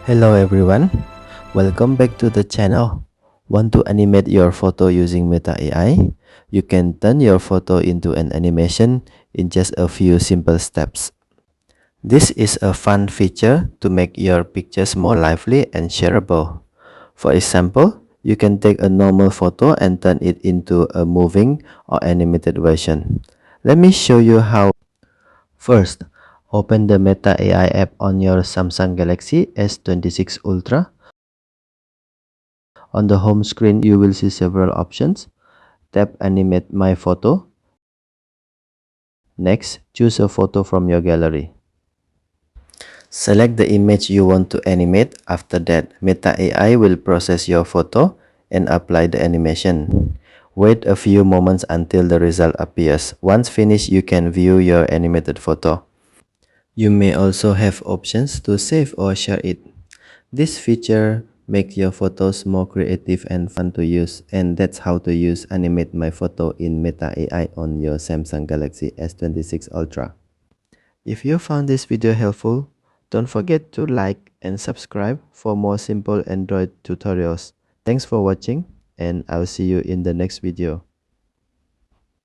Hello everyone, welcome back to the channel. Want to animate your photo using Meta AI? You can turn your photo into an animation in just a few simple steps. This is a fun feature to make your pictures more lively and shareable. For example, you can take a normal photo and turn it into a moving or animated version. Let me show you how. First, open the Meta AI app on your Samsung Galaxy S26 Ultra. On the home screen, you will see several options. Tap Animate My Photo. Next, choose a photo from your gallery. Select the image you want to animate. After that, Meta AI will process your photo and apply the animation. Wait a few moments until the result appears. Once finished, you can view your animated photo. You may also have options to save or share it. This feature makes your photos more creative and fun to use, and that's how to use Animate My Photo in Meta AI on your Samsung Galaxy S26 Ultra. If you found this video helpful, don't forget to like and subscribe for more simple Android tutorials. Thanks for watching, and I'll see you in the next video.